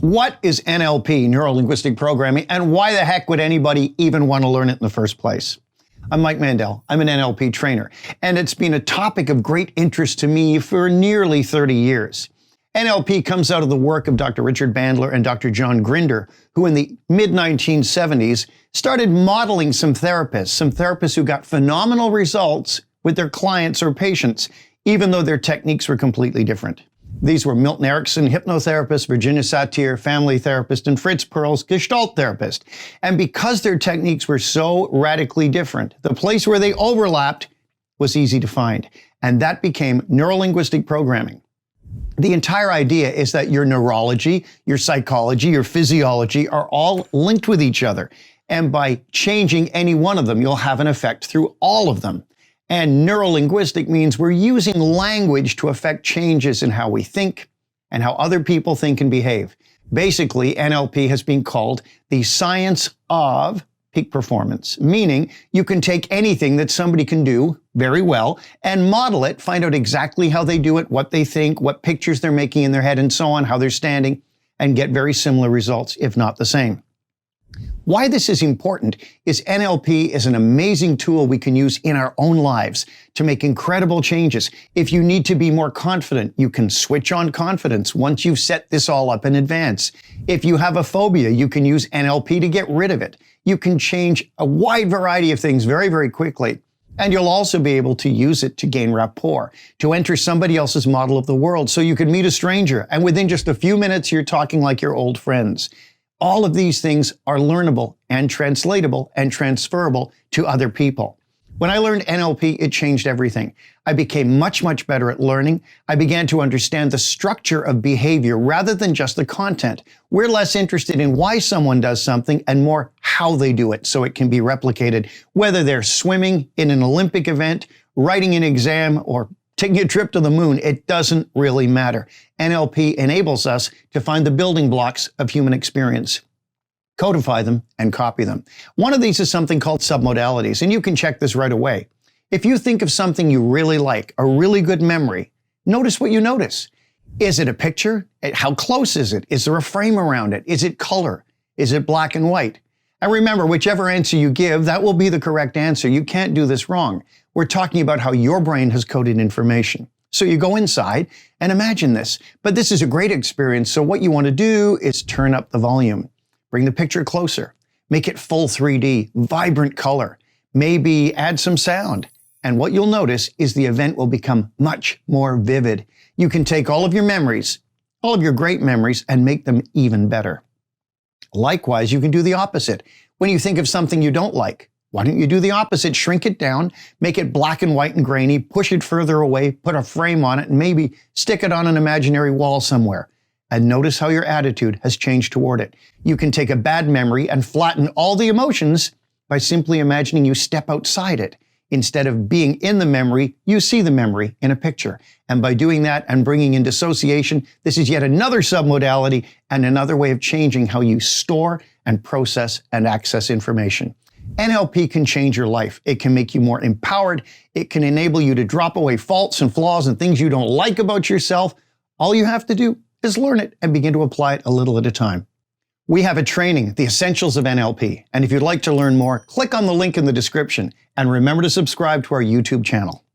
What is NLP, Neuro Linguistic Programming, and why the heck would anybody even want to learn it in the first place? I'm Mike Mandel. I'm an NLP trainer, and it's been a topic of great interest to me for nearly 30 years. NLP comes out of the work of Dr. Richard Bandler and Dr. John Grinder, who in the mid-1970s started modeling some therapists who got phenomenal results with their clients or patients, even though their techniques were completely different. These were Milton Erickson, hypnotherapist, Virginia Satir, family therapist, and Fritz Perls, Gestalt therapist. And because their techniques were so radically different, the place where they overlapped was easy to find. And that became Neuro Linguistic Programming. The entire idea is that your neurology, your psychology, your physiology are all linked with each other. And by changing any one of them, you'll have an effect through all of them. And neuro-linguistic means we're using language to affect changes in how we think and how other people think and behave. Basically, NLP has been called the science of peak performance, meaning you can take anything that somebody can do very well and model it, find out exactly how they do it, what they think, what pictures they're making in their head, and so on, how they're standing, and get very similar results, if not the same. Why this is important is NLP is an amazing tool we can use in our own lives to make incredible changes. If you need to be more confident, you can switch on confidence once you've set this all up in advance. If you have a phobia, you can use NLP to get rid of it. You can change a wide variety of things very, very quickly. And you'll also be able to use it to gain rapport, to enter somebody else's model of the world so you can meet a stranger. And within just a few minutes, you're talking like your old friends. All of these things are learnable and translatable and transferable to other people. When I learned NLP, it changed everything. I became much, much better at learning. I began to understand the structure of behavior rather than just the content. We're less interested in why someone does something and more how they do it so it can be replicated, whether they're swimming in an Olympic event, writing an exam, or taking a trip to the moon. It doesn't really matter. NLP enables us to find the building blocks of human experience, codify them, and copy them. One of these is something called submodalities, and you can check this right away. If you think of something you really like, a really good memory, notice what you notice. Is it a picture? How close is it? Is there a frame around it? Is it color? Is it black and white? And remember, whichever answer you give, that will be the correct answer. You can't do this wrong. We're talking about how your brain has coded information. So you go inside and imagine this. But this is a great experience, so what you want to do is turn up the volume. Bring the picture closer. Make it full 3D, vibrant color. Maybe add some sound. And what you'll notice is the event will become much more vivid. You can take all of your memories, all of your great memories, and make them even better. Likewise, you can do the opposite. When you think of something you don't like, why don't you do the opposite? Shrink it down, make it black and white and grainy, push it further away, put a frame on it, and maybe stick it on an imaginary wall somewhere. And notice how your attitude has changed toward it. You can take a bad memory and flatten all the emotions by simply imagining you step outside it. Instead of being in the memory, you see the memory in a picture. And by doing that and bringing in dissociation, this is yet another submodality and another way of changing how you store and process and access information. NLP can change your life. It can make you more empowered. It can enable you to drop away faults and flaws and things you don't like about yourself. All you have to do is learn it and begin to apply it a little at a time. We have a training, The Essentials of NLP. And if you'd like to learn more, click on the link in the description and remember to subscribe to our YouTube channel.